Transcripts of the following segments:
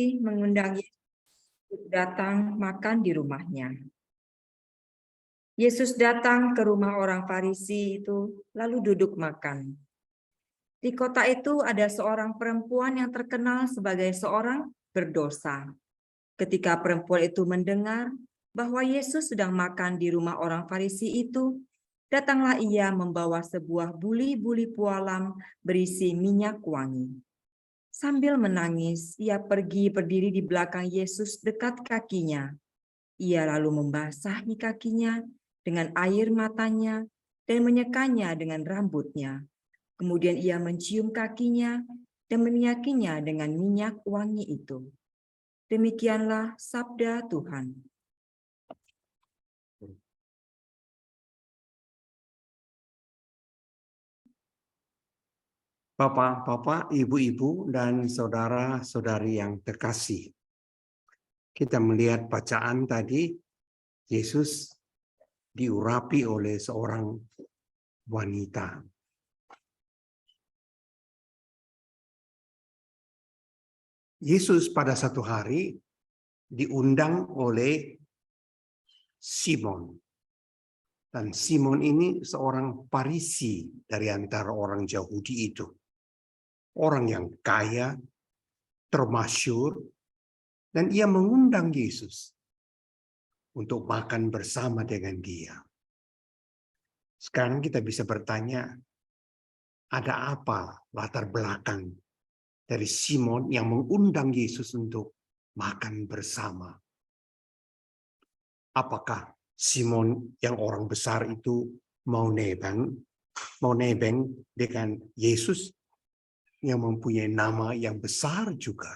mengundang Yesus datang makan di rumahnya. Yesus datang ke rumah orang Farisi itu, lalu duduk makan. Di kota itu ada seorang perempuan yang terkenal sebagai seorang berdosa. Ketika perempuan itu mendengar bahwa Yesus sedang makan di rumah orang Farisi itu, datanglah ia membawa sebuah buli-buli pualam berisi minyak wangi. Sambil menangis, ia pergi berdiri di belakang Yesus dekat kakinya. Ia lalu membasahi kakinya dengan air matanya dan menyekanya dengan rambutnya. Kemudian ia mencium kakinya dan meminyakinya dengan minyak wangi itu. Demikianlah sabda Tuhan. Bapak-bapak, ibu-ibu, dan saudara-saudari yang terkasih. Kita melihat bacaan tadi, Yesus diurapi oleh seorang wanita. Yesus pada satu hari diundang oleh Simon. Dan Simon ini seorang Farisi dari antara orang Yahudi itu. Orang yang kaya, termasyur, dan ia mengundang Yesus untuk makan bersama dengan dia. Sekarang kita bisa bertanya, ada apa latar belakang dari Simon yang mengundang Yesus untuk makan bersama? Apakah Simon yang orang besar itu mau nebeng dengan Yesus yang mempunyai nama yang besar juga?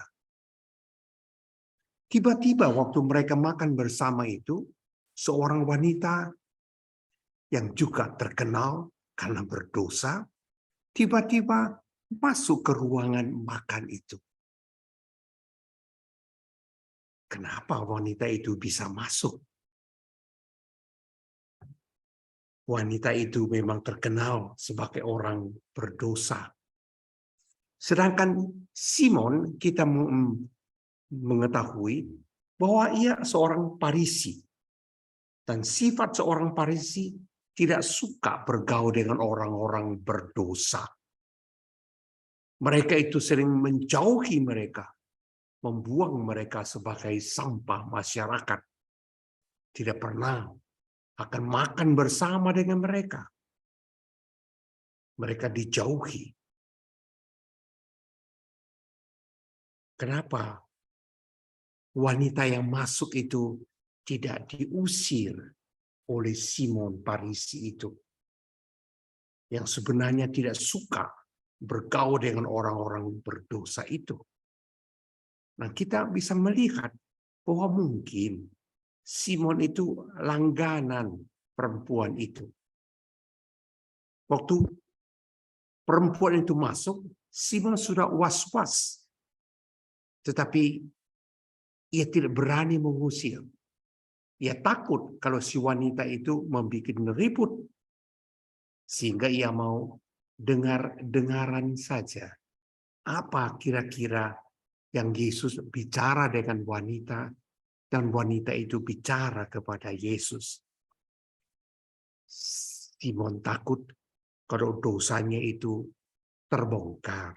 Tiba-tiba waktu mereka makan bersama itu, seorang wanita yang juga terkenal karena berdosa, tiba-tiba masuk ke ruangan makan itu. Kenapa wanita itu bisa masuk? Wanita itu memang terkenal sebagai orang berdosa. Sedangkan Simon, kita mengetahui bahwa ia seorang Farisi. Dan sifat seorang Farisi tidak suka bergaul dengan orang-orang berdosa. Mereka itu sering menjauhi mereka, membuang mereka sebagai sampah masyarakat. Tidak pernah akan makan bersama dengan mereka. Mereka dijauhi. Kenapa wanita yang masuk itu tidak diusir oleh Simon Farisi itu, yang sebenarnya tidak suka bergaul dengan orang-orang berdosa itu? Nah, kita bisa melihat bahwa mungkin Simon itu langganan perempuan itu. Waktu perempuan itu masuk, Simon sudah was-was. Tetapi ia tidak berani mengusir. Ia takut kalau si wanita itu membuat ribut. Sehingga ia mau dengaran saja. Apa kira-kira yang Yesus bicara dengan wanita, dan wanita itu bicara kepada Yesus. Simon takut kalau dosanya itu terbongkar.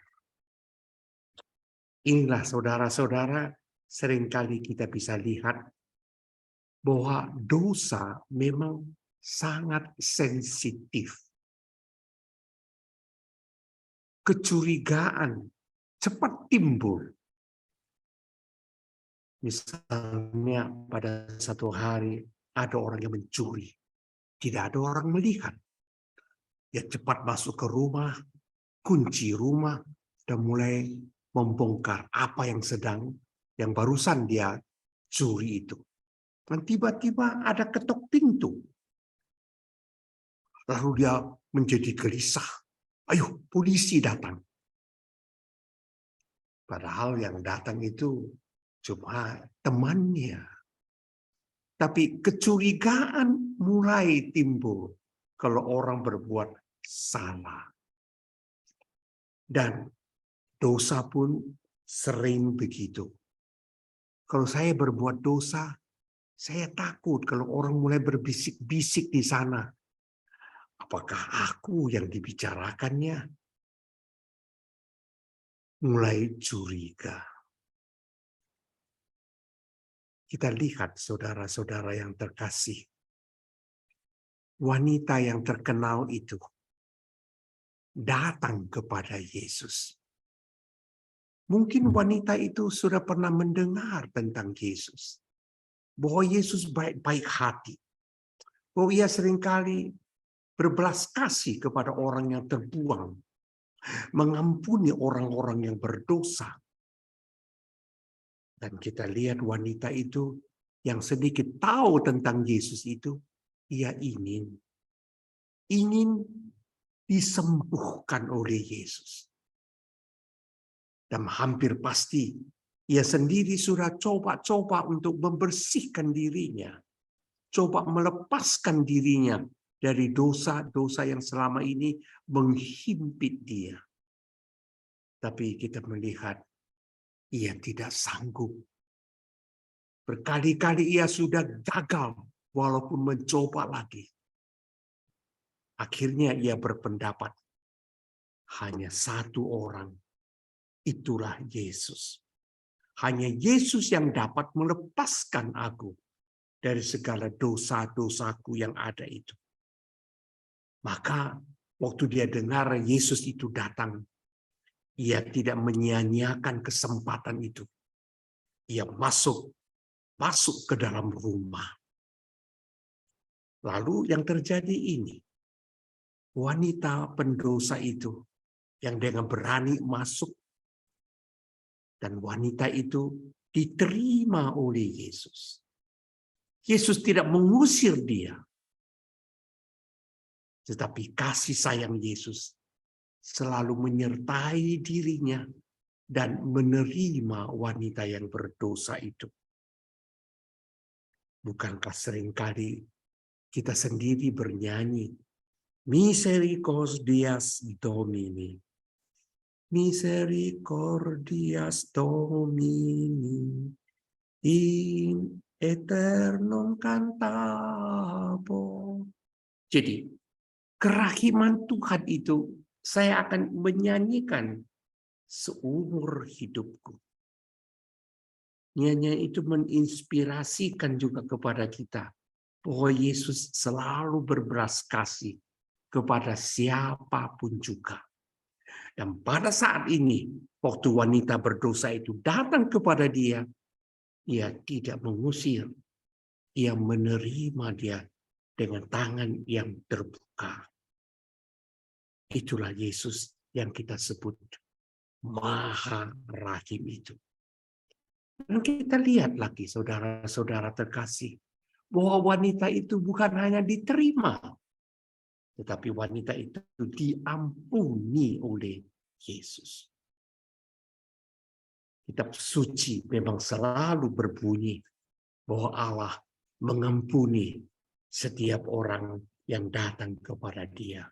Inilah saudara-saudara, seringkali kita bisa lihat bahwa dosa memang sangat sensitif. Kecurigaan cepat timbul. Misalnya pada satu hari ada orang yang mencuri. Tidak ada orang melihat. Dia cepat masuk ke rumah, kunci rumah, dan mulai membongkar apa yang barusan dia curi itu. Dan tiba-tiba ada ketok pintu. Lalu dia menjadi gelisah. Ayo, polisi datang. Padahal yang datang itu cuma temannya. Tapi kecurigaan mulai timbul kalau orang berbuat salah. Dan dosa pun sering begitu. Kalau saya berbuat dosa, saya takut kalau orang mulai berbisik-bisik di sana. Apakah aku yang dibicarakannya? Mulai curiga. Kita lihat saudara-saudara yang terkasih. Wanita yang terkenal itu datang kepada Yesus. Mungkin wanita itu sudah pernah mendengar tentang Yesus. Bahwa Yesus baik-baik hati. Bahwa ia seringkali berbelas kasih kepada orang yang terbuang. Mengampuni orang-orang yang berdosa. Dan kita lihat wanita itu yang sedikit tahu tentang Yesus itu. Ia ingin disembuhkan oleh Yesus. Dan hampir pasti ia sendiri sudah coba-coba untuk membersihkan dirinya. Coba melepaskan dirinya dari dosa-dosa yang selama ini menghimpit dia. Tapi kita melihat ia tidak sanggup. Berkali-kali ia sudah gagal walaupun mencoba lagi. Akhirnya ia berpendapat hanya satu orang. Itulah Yesus. Hanya Yesus yang dapat melepaskan aku dari segala dosa-dosaku yang ada itu. Maka waktu dia dengar Yesus itu datang, ia tidak menyia-nyiakan kesempatan itu. Ia masuk ke dalam rumah. Lalu yang terjadi ini, wanita pendosa itu yang dengan berani masuk, dan wanita itu diterima oleh Yesus. Yesus tidak mengusir dia. Tetapi kasih sayang Yesus selalu menyertai dirinya dan menerima wanita yang berdosa itu. Bukankah seringkali kita sendiri bernyanyi, Misericordias Domini, Misericordias Domini, in eternum cantabo. Jadi, kerahiman Tuhan itu saya akan menyanyikan seumur hidupku. Nyanyian itu menginspirasikan juga kepada kita bahwa Yesus selalu berbelas kasih kepada siapapun juga. Dan pada saat ini, waktu wanita berdosa itu datang kepada dia, ia tidak mengusir, ia menerima dia dengan tangan yang terbuka. Itulah Yesus yang kita sebut Maha Rahim itu. Dan kita lihat lagi saudara-saudara terkasih, bahwa wanita itu bukan hanya diterima, tetapi wanita itu diampuni oleh Yesus. Kitab suci memang selalu berbunyi bahwa Allah mengampuni setiap orang yang datang kepada Dia,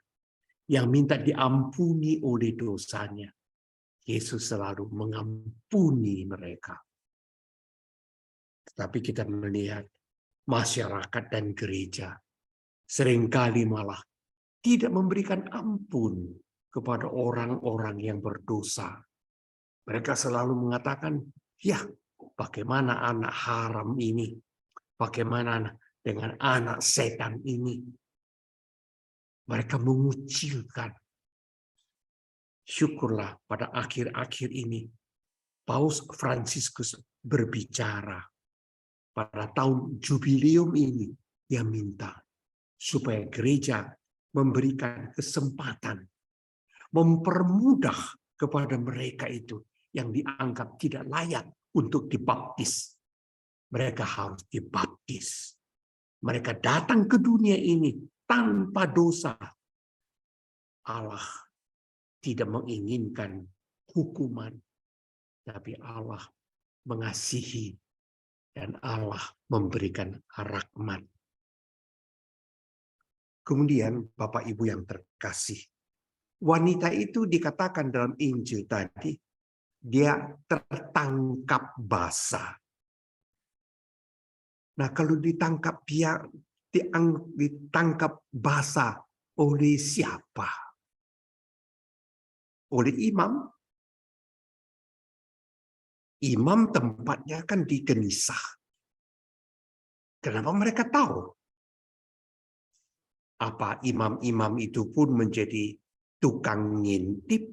yang minta diampuni oleh dosanya. Yesus selalu mengampuni mereka. Tetapi kita melihat masyarakat dan gereja seringkali malah tidak memberikan ampun kepada orang-orang yang berdosa. Mereka selalu mengatakan, ya bagaimana anak haram ini? Bagaimana dengan anak setan ini? Mereka mengucilkan. Syukurlah pada akhir-akhir ini, Paus Fransiskus berbicara. Pada tahun jubileum ini, dia minta supaya gereja memberikan kesempatan, mempermudah kepada mereka itu yang dianggap tidak layak untuk dibaptis. Mereka harus dibaptis. Mereka datang ke dunia ini tanpa dosa. Allah tidak menginginkan hukuman, tapi Allah mengasihi dan Allah memberikan rahmat. Kemudian Bapak Ibu yang terkasih, wanita itu dikatakan dalam Injil tadi, dia tertangkap basah. Nah, kalau ditangkap basah oleh siapa? Oleh imam. Imam tempatnya kan di genisah. Kenapa mereka tahu? Apa imam-imam itu pun menjadi tukang ngintip?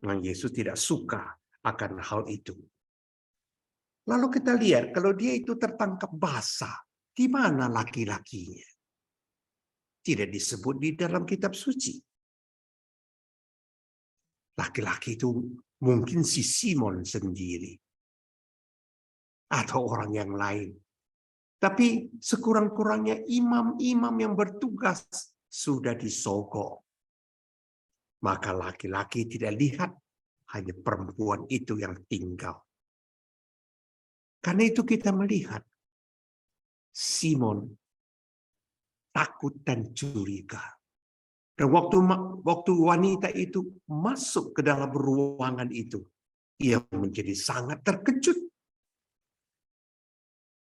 Nah, Yesus tidak suka akan hal itu. Lalu kita lihat, kalau dia itu tertangkap basah, di mana laki-lakinya? Tidak disebut di dalam kitab suci. Laki-laki itu mungkin si Simon sendiri. Atau orang yang lain. Tapi sekurang-kurangnya imam-imam yang bertugas sudah disogok. Maka laki-laki tidak lihat, hanya perempuan itu yang tinggal. Karena itu kita melihat Simon takut dan curiga. Dan waktu wanita itu masuk ke dalam ruangan itu, ia menjadi sangat terkejut.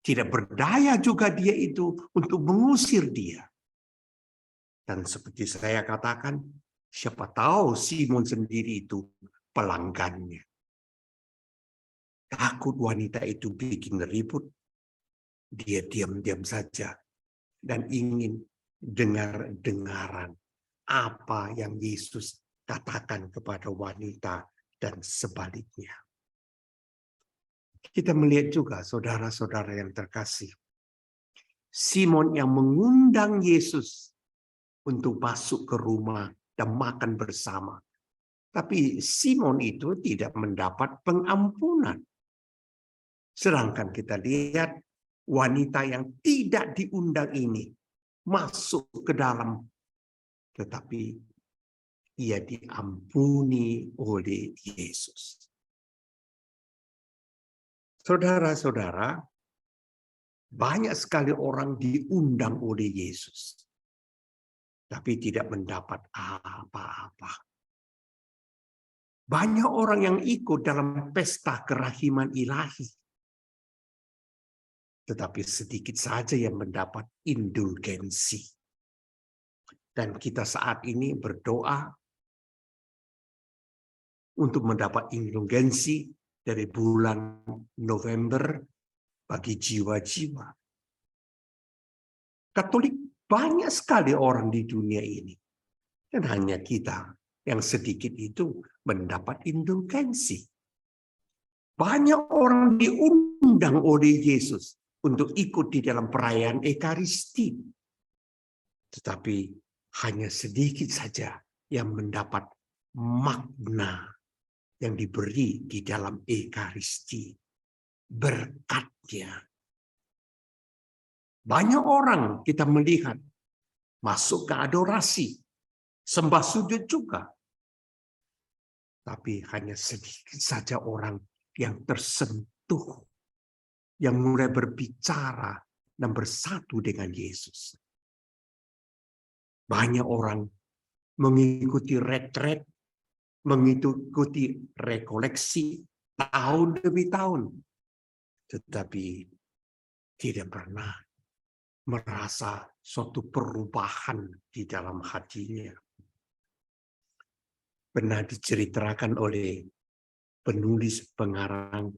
Tidak berdaya juga dia itu untuk mengusir dia. Dan seperti saya katakan, siapa tahu Simon sendiri itu pelanggannya. Takut wanita itu bikin ribut, dia diam-diam saja dan ingin dengar-dengaran apa yang Yesus katakan kepada wanita dan sebaliknya. Kita melihat juga saudara-saudara yang terkasih, Simon yang mengundang Yesus untuk masuk ke rumah dan makan bersama. Tapi Simon itu tidak mendapat pengampunan. Sedangkan kita lihat wanita yang tidak diundang ini masuk ke dalam, tetapi ia diampuni oleh Yesus. Saudara-saudara, banyak sekali orang diundang oleh Yesus, tapi tidak mendapat apa-apa. Banyak orang yang ikut dalam pesta kerahiman ilahi, tetapi sedikit saja yang mendapat indulgensi. Dan kita saat ini berdoa untuk mendapat indulgensi dari bulan November bagi jiwa-jiwa. Katolik banyak sekali orang di dunia ini. Dan hanya kita yang sedikit itu mendapat indulgensi. Banyak orang diundang oleh Yesus untuk ikut di dalam perayaan Ekaristi. Tetapi hanya sedikit saja yang mendapat makna yang diberi di dalam Ekaristi. Berkatnya. Banyak orang kita melihat masuk ke adorasi, sembah sujud juga. Tapi hanya sedikit saja orang yang tersentuh, yang mulai berbicara dan bersatu dengan Yesus. Banyak orang mengikuti retret, mengikuti rekoleksi tahun demi tahun, tetapi tidak pernah merasa suatu perubahan di dalam hatinya. Pernah diceritakan oleh penulis pengarang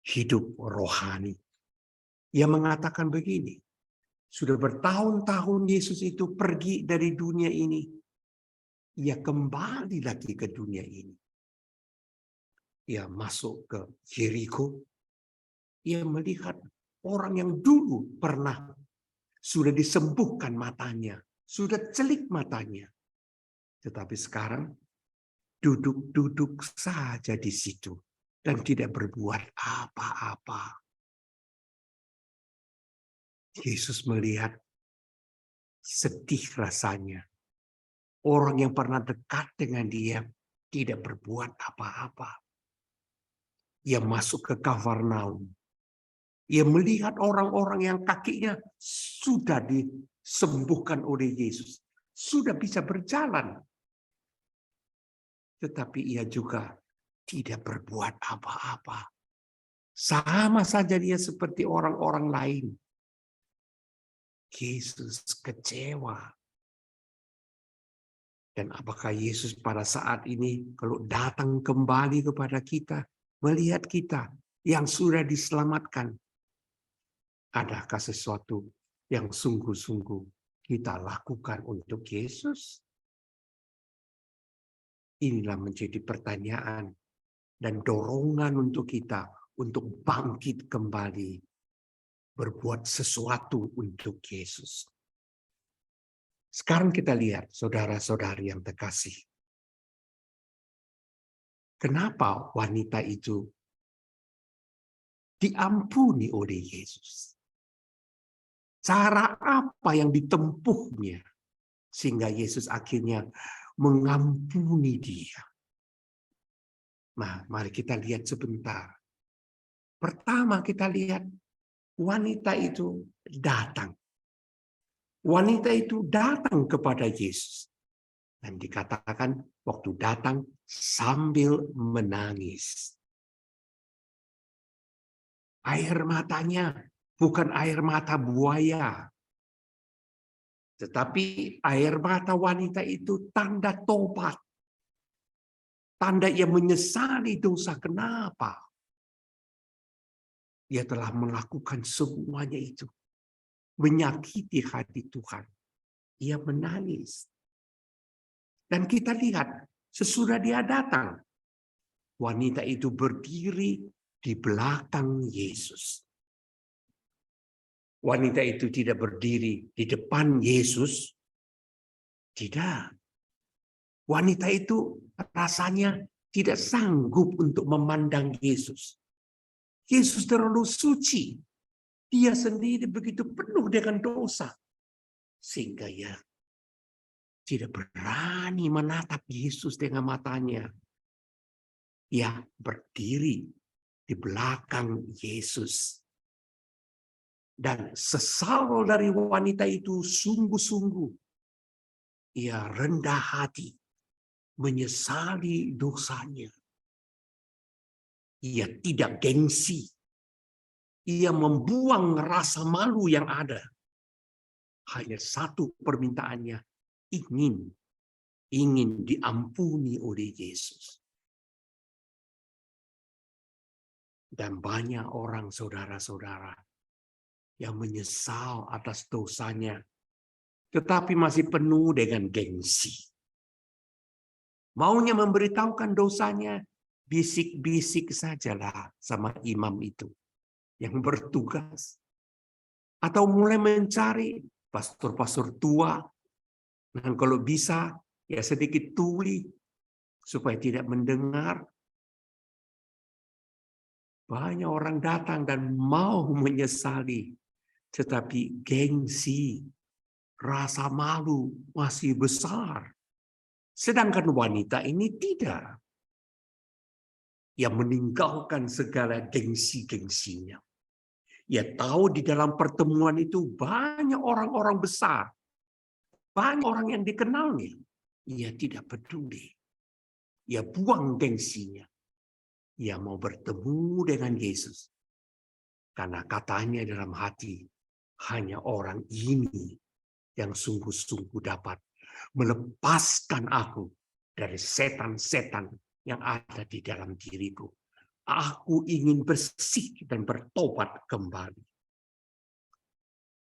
Hidup Rohani. Ia mengatakan begini, sudah bertahun-tahun Yesus itu pergi dari dunia ini. Ia kembali lagi ke dunia ini. Ia masuk ke Jericho. Ia melihat orang yang dulu pernah sudah disembuhkan matanya, sudah celik matanya. Tetapi sekarang duduk-duduk saja di situ dan tidak berbuat apa-apa. Yesus melihat sedih rasanya. Orang yang pernah dekat dengan dia tidak berbuat apa-apa. Ia masuk ke Kafarnaum. Ia melihat orang-orang yang kakinya sudah disembuhkan oleh Yesus. Sudah bisa berjalan. Tetapi ia juga tidak berbuat apa-apa. Sama saja dia seperti orang-orang lain. Yesus kecewa. Dan apakah Yesus pada saat ini kalau datang kembali kepada kita, melihat kita yang sudah diselamatkan, adakah sesuatu yang sungguh-sungguh kita lakukan untuk Yesus? Inilah menjadi pertanyaan dan dorongan untuk kita untuk bangkit kembali, berbuat sesuatu untuk Yesus. Sekarang kita lihat saudara-saudari yang terkasih. Kenapa wanita itu diampuni oleh Yesus? Cara apa yang ditempuhnya sehingga Yesus akhirnya mengampuni dia? Nah, mari kita lihat sebentar. Pertama kita lihat wanita itu datang. Wanita itu datang kepada Yesus. Dan dikatakan waktu datang sambil menangis. Air matanya bukan air mata buaya. Tetapi air mata wanita itu tanda tobat. Tanda ia menyesali dosa. Kenapa? Ia telah melakukan semuanya itu. Menyakiti hati Tuhan. Ia menangis. Dan kita lihat, sesudah dia datang, wanita itu berdiri di belakang Yesus. Wanita itu tidak berdiri di depan Yesus. Tidak. Wanita itu rasanya tidak sanggup untuk memandang Yesus. Yesus terlalu suci. Dia sendiri begitu penuh dengan dosa. Sehingga ia tidak berani menatap Yesus dengan matanya. Ia berdiri di belakang Yesus. Dan sesal dari wanita itu sungguh-sungguh. Ia rendah hati, menyesali dosanya. Ia tidak gengsi. Ia membuang rasa malu yang ada. Hanya satu permintaannya, ingin diampuni oleh Yesus. Dan banyak orang saudara-saudara yang menyesal atas dosanya, tetapi masih penuh dengan gengsi. Maunya memberitahukan dosanya, bisik-bisik sajalah sama imam itu yang bertugas. Atau mulai mencari pastor-pastor tua, dan kalau bisa ya sedikit tuli supaya tidak mendengar. Banyak orang datang dan mau menyesali, tetapi gengsi, rasa malu masih besar. Sedangkan wanita ini tidak. Ia meninggalkan segala gengsi-gengsinya. Ia tahu di dalam pertemuan itu banyak orang-orang besar. Banyak orang yang dikenalnya. Ia tidak peduli. Ia buang gengsinya. Ia mau bertemu dengan Yesus. Karena katanya dalam hati, hanya orang ini yang sungguh-sungguh dapat melepaskan aku dari setan-setan yang ada di dalam diriku. Aku ingin bersih dan bertobat kembali.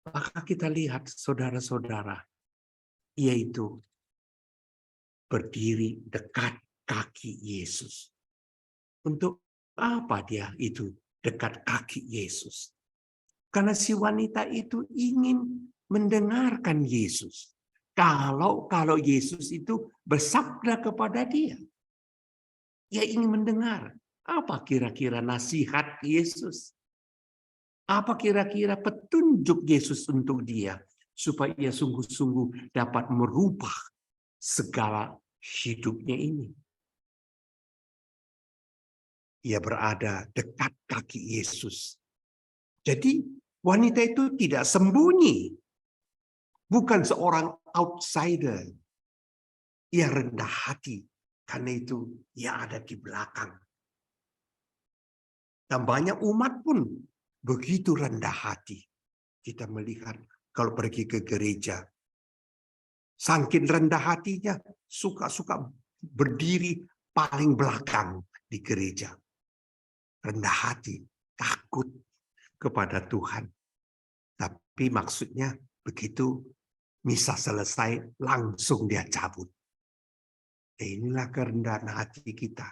Maka kita lihat saudara-saudara, yaitu berdiri dekat kaki Yesus. Untuk apa dia itu dekat kaki Yesus? Karena si wanita itu ingin mendengarkan Yesus. Kalau Yesus itu bersabda kepada dia, ia ingin mendengar apa kira-kira nasihat Yesus. Apa kira-kira petunjuk Yesus untuk dia supaya ia sungguh-sungguh dapat merubah segala hidupnya ini. Ia berada dekat kaki Yesus. Jadi wanita itu tidak sembunyi. Bukan seorang outsider. Ia rendah hati. Karena itu ia ada di belakang. Dan banyak umat pun begitu rendah hati. Kita melihat kalau pergi ke gereja, saking rendah hatinya, suka-suka berdiri paling belakang di gereja. Rendah hati, takut kepada Tuhan. Tapi maksudnya begitu misa selesai, langsung dia cabut. Inilah kerendahan hati kita.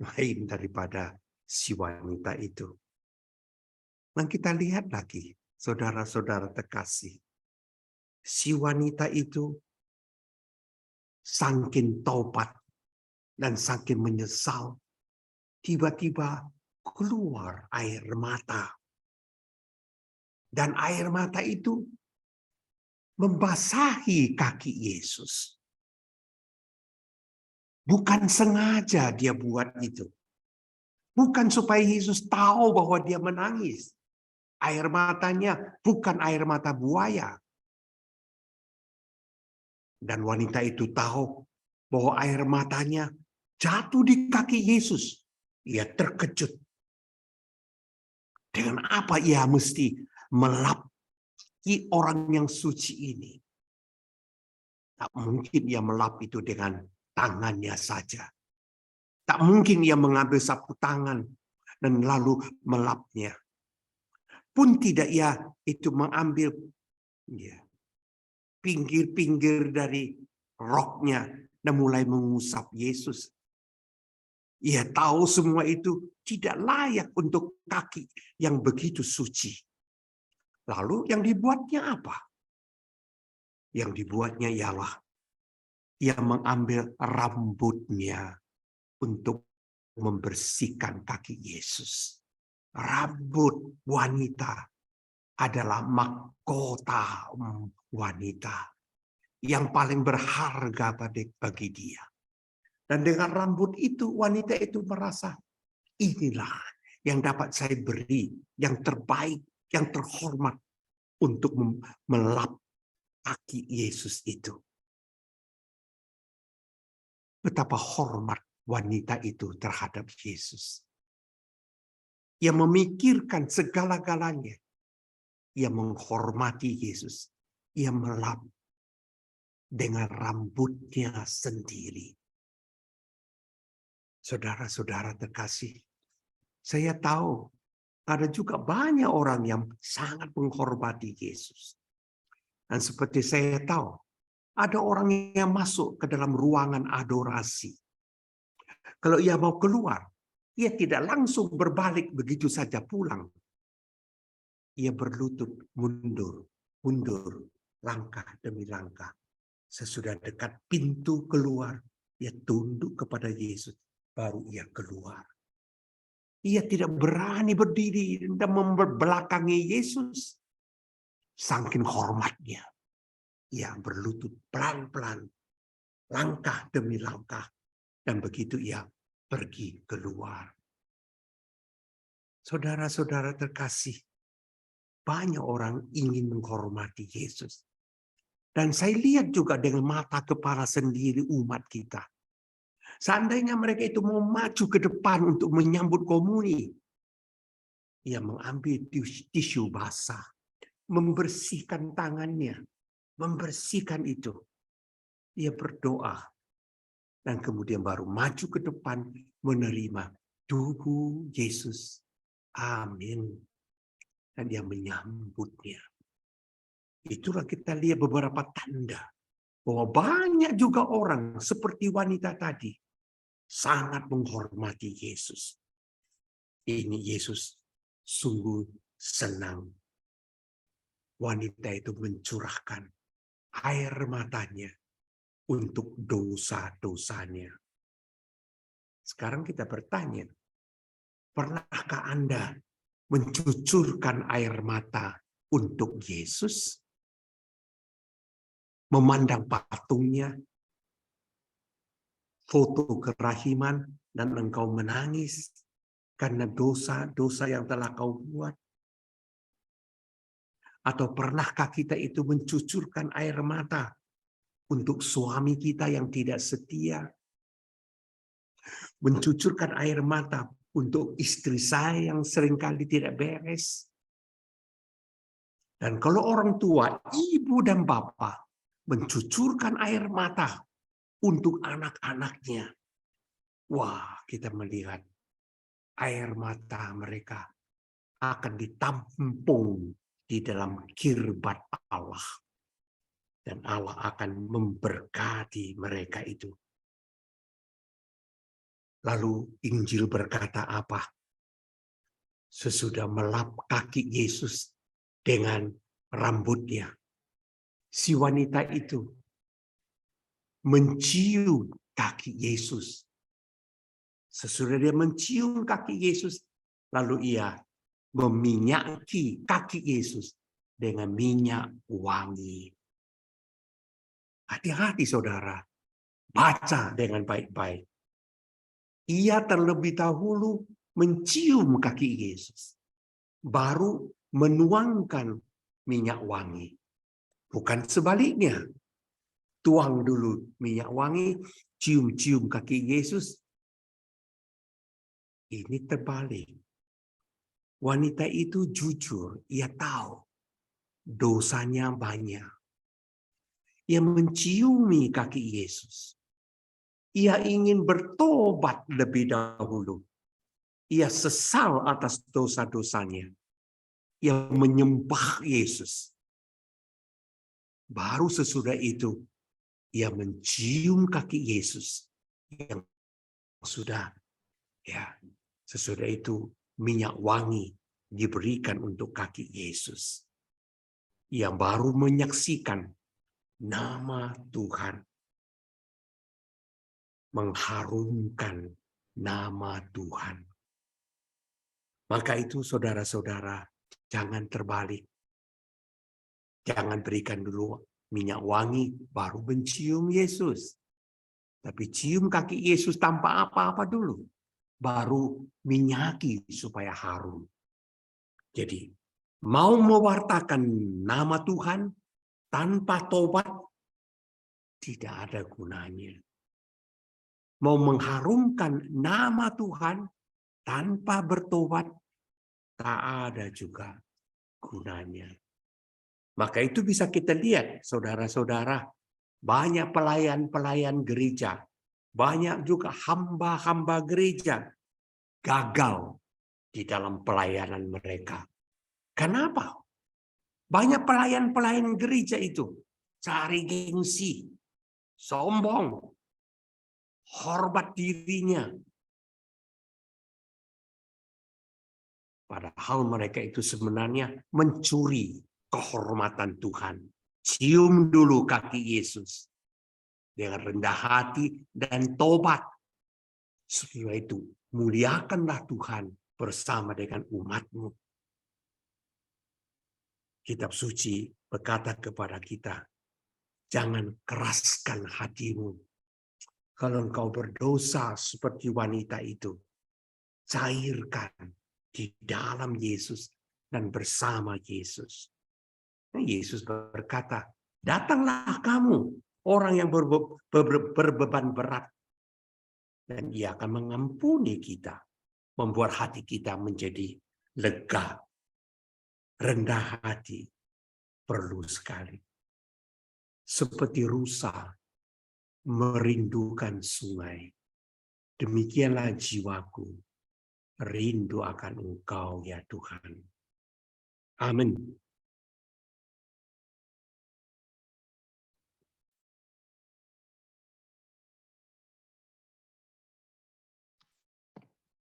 Lain daripada si wanita itu. Dan kita lihat lagi, saudara-saudara terkasih. Si wanita itu saking taubat dan saking menyesal, tiba-tiba keluar air mata. Dan air mata itu membasahi kaki Yesus. Bukan sengaja dia buat itu. Bukan supaya Yesus tahu bahwa dia menangis. Air matanya bukan air mata buaya. Dan wanita itu tahu bahwa air matanya jatuh di kaki Yesus. Ia terkejut. Dengan apa ia mesti melap orang yang suci ini? Tak mungkin ia melap itu dengan tangannya saja. Tak mungkin ia mengambil sapu tangan dan lalu melapnya. Pun tidak ia itu mengambil pinggir-pinggir dari roknya dan mulai mengusap Yesus. Ia tahu semua itu tidak layak untuk kaki yang begitu suci. Lalu yang dibuatnya apa? Yang dibuatnya ialah ia mengambil rambutnya untuk membersihkan kaki Yesus. Rambut wanita adalah mahkota wanita yang paling berharga bagi dia. Dan dengan rambut itu, wanita itu merasa inilah yang dapat saya beri, yang terbaik, yang terhormat untuk melap kaki Yesus itu. Betapa hormat wanita itu terhadap Yesus. Ia memikirkan segala-galanya. Ia menghormati Yesus. Ia melap dengan rambutnya sendiri. Saudara-saudara terkasih, saya tahu ada juga banyak orang yang sangat menghormati Yesus. Dan seperti saya tahu, ada orang yang masuk ke dalam ruangan adorasi. Kalau ia mau keluar, ia tidak langsung berbalik begitu saja pulang. Ia berlutut mundur, langkah demi langkah. Sesudah dekat pintu keluar, ia tunduk kepada Yesus, baru ia keluar. Ia tidak berani berdiri dan membelakangi Yesus. Saking hormatnya, ia berlutut pelan-pelan, langkah demi langkah. Dan begitu ia pergi keluar. Saudara-saudara terkasih, banyak orang ingin menghormati Yesus. Dan saya lihat juga dengan mata kepala sendiri umat kita. Seandainya mereka itu mau maju ke depan untuk menyambut komuni, ia mengambil tisu basah, membersihkan tangannya, membersihkan itu. Ia berdoa. Dan kemudian baru maju ke depan menerima tubuh Yesus. Amin. Dan dia menyambutnya. Itulah kita lihat beberapa tanda bahwa banyak juga orang seperti wanita tadi sangat menghormati Yesus. Ini Yesus sungguh senang. Wanita itu mencurahkan air matanya untuk dosa-dosanya. Sekarang kita bertanya, pernahkah Anda mencucurkan air mata untuk Yesus? Memandang patungnya, foto kerahiman, dan engkau menangis karena dosa-dosa yang telah kau buat? Atau pernahkah kita itu mencucurkan air mata untuk suami kita yang tidak setia? Mencucurkan air mata untuk istri saya yang seringkali tidak beres. Dan kalau orang tua, ibu dan bapak mencucurkan air mata untuk anak-anaknya, wah, kita melihat air mata mereka akan ditampung di dalam kirbat Allah. Dan Allah akan memberkati mereka itu. Lalu Injil berkata apa? Sesudah melap kaki Yesus dengan rambutnya, si wanita itu mencium kaki Yesus. Sesudah dia mencium kaki Yesus, lalu ia meminyaki kaki Yesus dengan minyak wangi. Hati-hati saudara, baca dengan baik-baik. Ia terlebih dahulu mencium kaki Yesus, baru menuangkan minyak wangi. Bukan sebaliknya. Tuang dulu minyak wangi, cium-cium kaki Yesus. Ini terbalik. Wanita itu jujur, ia tahu dosanya banyak. Ia menciumi kaki Yesus. Ia ingin bertobat lebih dahulu. Ia sesal atas dosa-dosanya. Ia menyembah Yesus. Baru sesudah itu, ia mencium kaki Yesus. Yang sesudah itu minyak wangi diberikan untuk kaki Yesus. Ia baru menyaksikan nama Tuhan. Mengharumkan nama Tuhan. Maka itu saudara-saudara, jangan terbalik. Jangan berikan dulu minyak wangi, baru mencium Yesus. Tapi cium kaki Yesus tanpa apa-apa dulu. Baru minyaki supaya harum. Jadi, mau mewartakan nama Tuhan tanpa tobat, tidak ada gunanya. Mau mengharumkan nama Tuhan tanpa bertobat, tak ada juga gunanya. Maka itu bisa kita lihat, saudara-saudara, banyak pelayan-pelayan gereja, banyak juga hamba-hamba gereja gagal di dalam pelayanan mereka. Kenapa? Banyak pelayan-pelayan gereja itu cari gengsi, sombong, hormat dirinya. Padahal mereka itu sebenarnya mencuri kehormatan Tuhan. Cium dulu kaki Yesus dengan rendah hati dan tobat. Setelah itu muliakanlah Tuhan bersama dengan umat-Mu. Kitab suci berkata kepada kita, jangan keraskan hatimu. Kalau engkau berdosa seperti wanita itu, cairkan di dalam Yesus dan bersama Yesus. Yesus berkata, datanglah kamu, orang yang berbeban berat. Dan Ia akan mengampuni kita, membuat hati kita menjadi lega, rendah hati, perlu sekali. Seperti rusa merindukan sungai, demikianlah jiwaku rindu akan Engkau ya Tuhan. Amin.